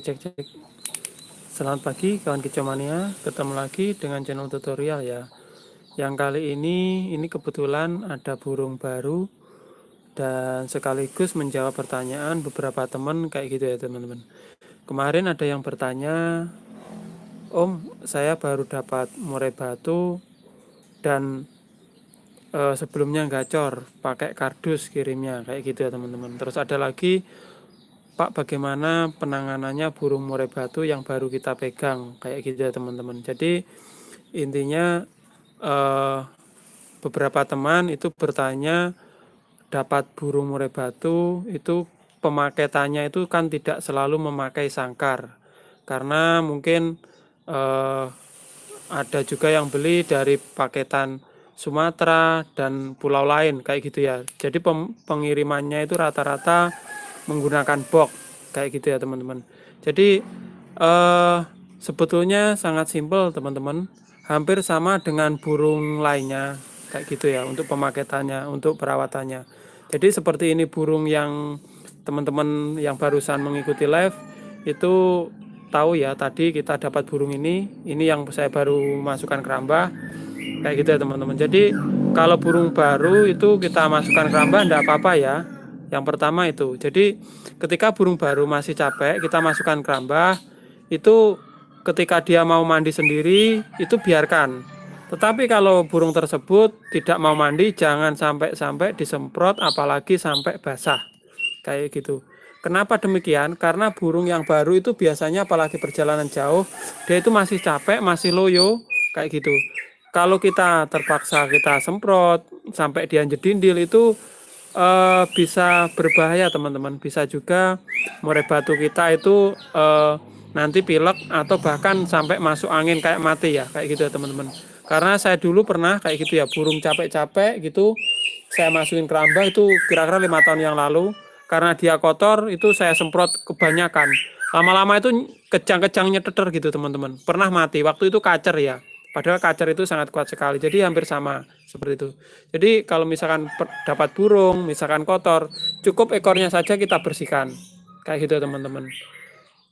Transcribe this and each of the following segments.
Cek. Selamat pagi kawan kicomania, ketemu lagi dengan channel tutorial ya. Yang kali ini kebetulan ada burung baru dan sekaligus menjawab pertanyaan beberapa teman kayak gitu ya teman-teman. Kemarin ada yang bertanya, Om, saya baru dapat murai batu dan sebelumnya gacor pakai kardus kirimnya kayak gitu ya teman-teman. Terus ada lagi, Pak, bagaimana penanganannya burung murai batu yang baru kita pegang kayak gitu ya teman-teman. Jadi intinya beberapa teman itu bertanya dapat burung murai batu itu pemaketannya itu kan tidak selalu memakai sangkar karena mungkin ada juga yang beli dari paketan Sumatera dan pulau lain kayak gitu ya. Jadi pengirimannya itu rata-rata menggunakan box kayak gitu ya teman-teman. Jadi sebetulnya sangat simpel teman-teman, hampir sama dengan burung lainnya kayak gitu ya untuk pemaketannya, untuk perawatannya. Jadi seperti ini burung yang teman-teman yang barusan mengikuti live itu tahu ya, tadi kita dapat burung ini yang saya baru masukkan keramba kayak gitu ya teman-teman. Jadi kalau burung baru itu kita masukkan keramba enggak apa-apa ya. Yang pertama itu, jadi ketika burung baru masih capek kita masukkan keramba, itu ketika dia mau mandi sendiri itu biarkan. Tetapi kalau burung tersebut tidak mau mandi, jangan sampai disemprot, apalagi sampai basah kayak gitu. Kenapa demikian? Karena burung yang baru itu biasanya apalagi perjalanan jauh, dia itu masih capek, masih loyo kayak gitu. Kalau kita terpaksa kita semprot sampai dia jedindil itu bisa berbahaya teman-teman. Bisa juga murai batu kita itu nanti pilek atau bahkan sampai masuk angin kayak mati ya, kayak gitu ya teman-teman. Karena saya dulu pernah kayak gitu ya, burung capek-capek gitu saya masukin keramba itu kira-kira 5 tahun yang lalu, karena dia kotor itu saya semprot kebanyakan, lama-lama itu kejang-kejang nyeteter gitu teman-teman, pernah mati. Waktu itu kacer ya, padahal kacer itu sangat kuat sekali, jadi hampir sama seperti itu. Jadi kalau misalkan dapat burung misalkan kotor, cukup ekornya saja kita bersihkan kayak gitu teman-teman,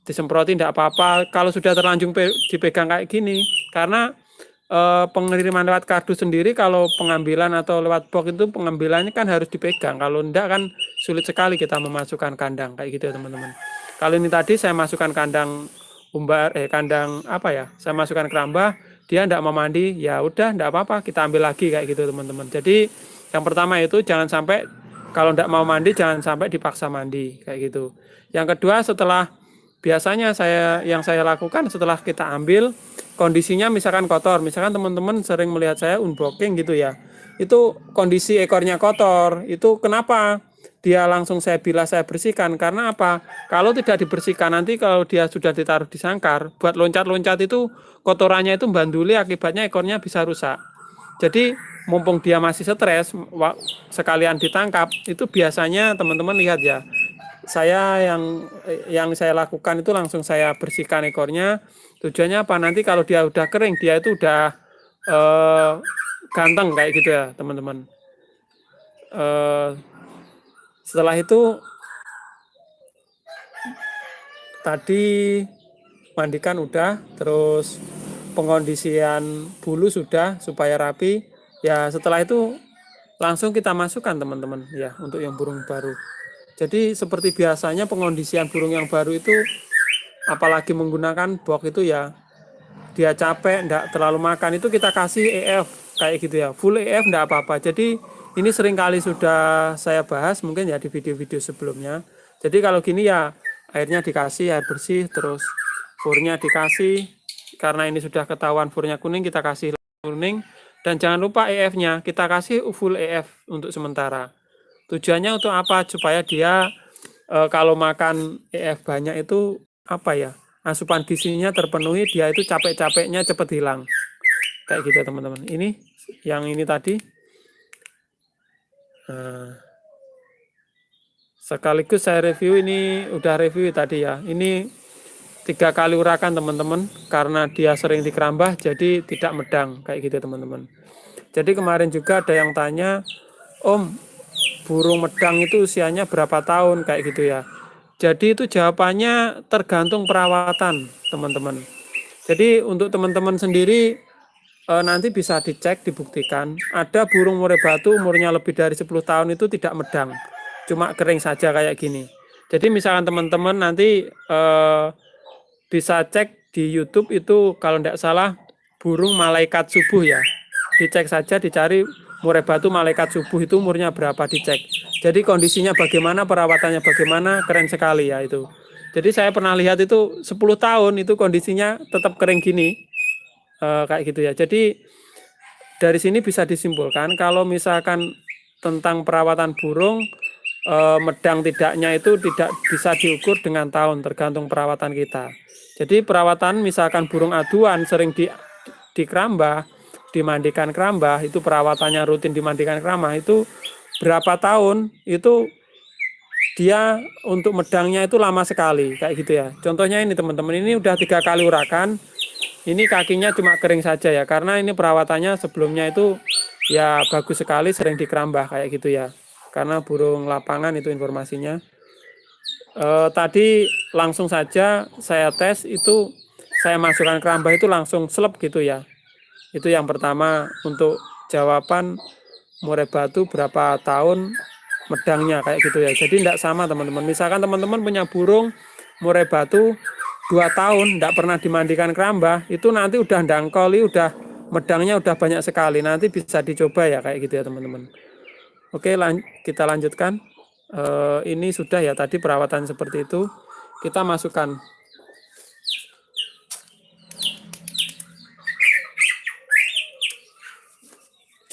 disemprotin tidak apa-apa kalau sudah terlanjur dipegang kayak gini. Karena pengiriman lewat kardus sendiri, kalau pengambilan atau lewat box itu pengambilannya kan harus dipegang, kalau enggak kan sulit sekali kita memasukkan kandang kayak gitu ya teman-teman. Kalau ini tadi saya masukkan kandang kandang apa ya, saya masukkan keramba, dia enggak mau mandi, ya udah enggak apa-apa, kita ambil lagi kayak gitu teman-teman. Jadi yang pertama itu jangan sampai, kalau enggak mau mandi jangan sampai dipaksa mandi kayak gitu. Yang kedua, setelah biasanya yang saya lakukan setelah kita ambil, kondisinya misalkan kotor, misalkan teman-teman sering melihat saya unboxing gitu ya, itu kondisi ekornya kotor, itu kenapa dia langsung saya bilas, saya bersihkan. Karena apa? Kalau tidak dibersihkan, nanti kalau dia sudah ditaruh di sangkar buat loncat-loncat itu kotorannya itu banduli, akibatnya ekornya bisa rusak. Jadi mumpung dia masih stres, sekalian ditangkap, itu biasanya teman-teman lihat ya, saya yang saya lakukan itu langsung saya bersihkan ekornya. Tujuannya apa? Nanti kalau dia udah kering, dia itu udah ganteng kayak gitu ya teman-teman. Setelah itu tadi mandikan udah, terus pengondisian bulu sudah supaya rapi ya. Setelah itu langsung kita masukkan teman-teman ya, untuk yang burung baru. Jadi seperti biasanya pengondisian burung yang baru itu, apalagi menggunakan box itu ya, dia capek enggak terlalu makan itu kita kasih EF kayak gitu ya, full EF enggak apa-apa. Jadi ini seringkali sudah saya bahas mungkin ya di video-video sebelumnya. Jadi kalau gini ya, airnya dikasih air bersih, terus furnya dikasih, karena ini sudah ketahuan furnya kuning kita kasih kuning, dan jangan lupa EF-nya kita kasih full EF untuk sementara. Tujuannya untuk apa? Supaya dia kalau makan EF banyak itu apa ya, asupan gizinya terpenuhi, dia itu capek-capeknya cepat hilang kayak gitu teman-teman. Ini yang ini tadi sekaligus saya review, ini udah review tadi ya, ini 3 kali urakan teman-teman, karena dia sering dikerambah jadi tidak medang kayak gitu teman-teman. Jadi kemarin juga ada yang tanya, Om, burung medang itu usianya berapa tahun kayak gitu ya. Jadi itu jawabannya tergantung perawatan, teman-teman. Jadi untuk teman-teman sendiri nanti bisa dicek, dibuktikan. Ada burung murai batu umurnya lebih dari 10 tahun itu tidak medang, cuma kering saja kayak gini. Jadi misalkan teman-teman nanti bisa cek di YouTube itu kalau tidak salah burung malaikat subuh ya. Dicek saja, dicari murai batu malaikat subuh itu umurnya berapa, dicek. Jadi kondisinya bagaimana, perawatannya bagaimana, keren sekali ya itu. Jadi saya pernah lihat itu 10 tahun itu kondisinya tetap kering gini. Kayak gitu ya. Jadi dari sini bisa disimpulkan kalau misalkan tentang perawatan burung, medang tidaknya itu tidak bisa diukur dengan tahun, tergantung perawatan kita. Jadi perawatan misalkan burung aduan sering di kerambah, dimandikan kerambah, itu perawatannya rutin dimandikan kerambah, itu berapa tahun itu dia untuk medangnya itu lama sekali kayak gitu ya. Contohnya ini teman-teman, ini udah 3 kali urakan, ini kakinya cuma kering saja ya, karena ini perawatannya sebelumnya itu ya bagus sekali, sering dikerambah kayak gitu ya. Karena burung lapangan itu informasinya. Tadi langsung saja saya tes itu, saya masukkan kerambah itu langsung slep gitu ya. Itu yang pertama untuk jawaban murai batu berapa tahun medangnya kayak gitu ya. Jadi tidak sama teman-teman. Misalkan teman-teman punya burung murai batu 2 tahun tidak pernah dimandikan kerambah, itu nanti udah dangkoli, udah medangnya udah banyak sekali. Nanti bisa dicoba ya kayak gitu ya teman-teman. Oke, kita lanjutkan. Ini sudah ya tadi perawatan seperti itu. Kita masukkan.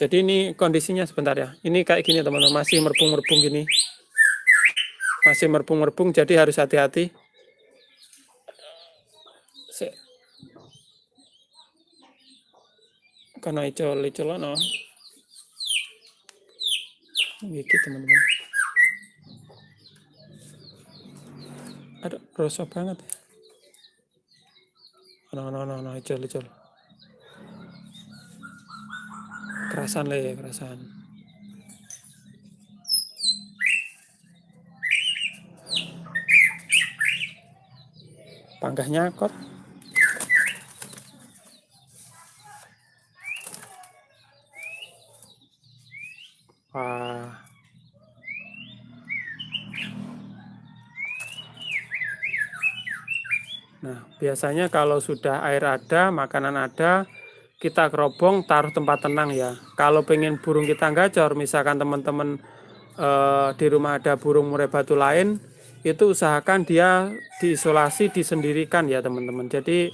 Jadi ini kondisinya sebentar ya. Ini kayak gini teman-teman, masih merpung-merpung gini. Masih merpung-merpung, jadi harus hati-hati. Karena icol no. Gitu teman-teman. Aduh, rosok banget. No, icol. Kerasan lah ya, kerasan. Panggahnya kot. Wah. Nah, biasanya kalau sudah air ada, makanan ada, kita kerobong, taruh tempat tenang ya. Kalau pengen burung kita gacor, misalkan teman-teman di rumah ada burung murai batu lain, itu usahakan dia diisolasi, disendirikan ya teman-teman. Jadi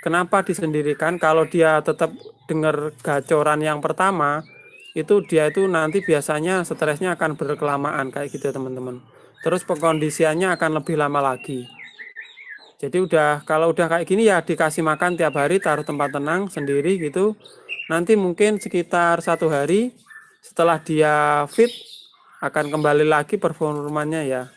kenapa disendirikan? Kalau dia tetap dengar gacoran yang pertama, itu dia itu nanti biasanya stresnya akan berkelamaan kayak gitu ya teman-teman. Terus pengkondisiannya akan lebih lama lagi. Jadi kalau udah kayak gini ya dikasih makan tiap hari, taruh tempat tenang sendiri gitu. Nanti mungkin sekitar 1 hari setelah dia fit akan kembali lagi performanya ya.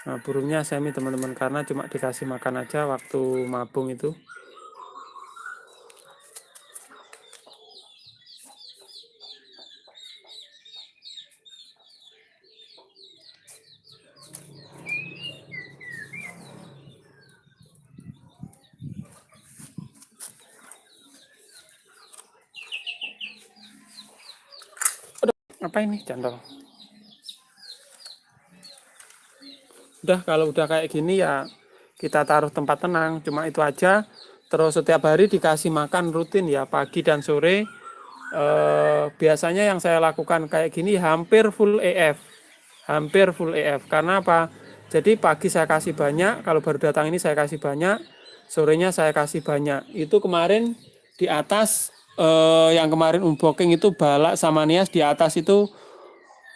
Nah, burungnya semi teman-teman, karena cuma dikasih makan aja waktu mabung itu. Apa ini candol? Udah, kalau udah kayak gini ya kita taruh tempat tenang, cuma itu aja. Terus setiap hari dikasih makan rutin ya, pagi dan sore. Biasanya yang saya lakukan kayak gini hampir full EF. Karena apa? Jadi pagi saya kasih banyak, kalau baru datang ini saya kasih banyak, sorenya saya kasih banyak. Itu kemarin di atas, yang kemarin unboxing itu balak sama nias di atas itu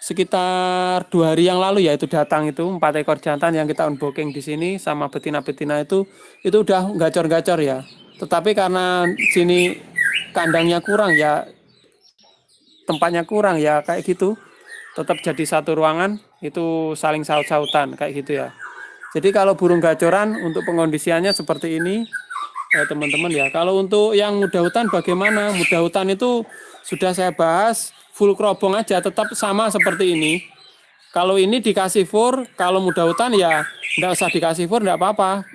sekitar 2 hari yang lalu ya, itu datang itu 4 ekor jantan yang kita unboxing di sini sama betina-betina itu udah gacor-gacor ya. Tetapi karena sini kandangnya kurang ya, tempatnya kurang ya kayak gitu. Tetap jadi satu ruangan, itu saling saut-sautan kayak gitu ya. Jadi kalau burung gacoran untuk pengondisiannya seperti ini, teman-teman ya. Kalau untuk yang mudah hutan bagaimana? Mudah hutan itu sudah saya bahas, full kerobong aja, tetap sama seperti ini. Kalau ini dikasih fur, kalau mudah hutan ya nggak usah dikasih fur, nggak apa-apa.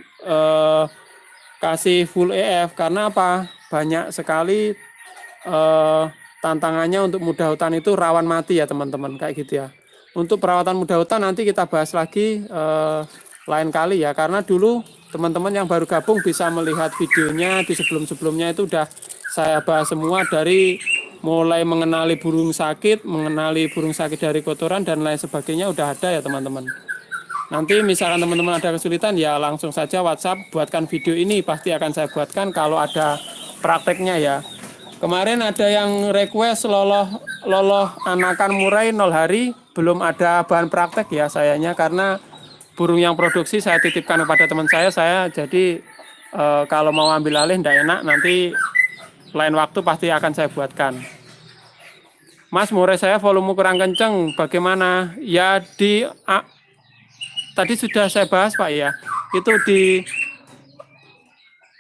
Kasih full EF, karena apa? Banyak sekali tantangannya untuk mudah hutan itu rawan mati ya teman-teman, kayak gitu ya. Untuk perawatan mudah hutan nanti kita bahas lagi lain kali ya, karena dulu teman-teman yang baru gabung bisa melihat videonya di sebelum-sebelumnya, itu udah saya bahas semua, dari mulai mengenali burung sakit dari kotoran dan lain sebagainya udah ada ya teman-teman. Nanti misalkan teman-teman ada kesulitan ya langsung saja WhatsApp, buatkan video ini, pasti akan saya buatkan kalau ada prakteknya ya. Kemarin ada yang request loloh anakan murai 0 hari, belum ada bahan praktek ya sayanya, karena burung yang produksi saya titipkan kepada teman saya jadi kalau mau ambil alih tidak enak, nanti lain waktu pasti akan saya buatkan. Mas, murai saya volume kurang kenceng, bagaimana? Ya tadi sudah saya bahas Pak ya, itu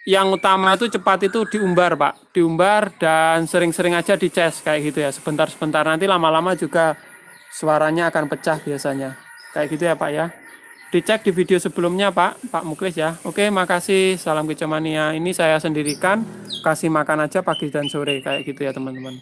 yang utama itu cepat itu diumbar Pak, diumbar dan sering-sering aja dicas kayak gitu ya, sebentar-sebentar, nanti lama-lama juga suaranya akan pecah biasanya, kayak gitu ya Pak ya. Dicek di video sebelumnya Pak Muklis ya. Oke, makasih, salam kicomania. Ini saya sendirikan, kasih makan aja pagi dan sore kayak gitu ya teman-teman.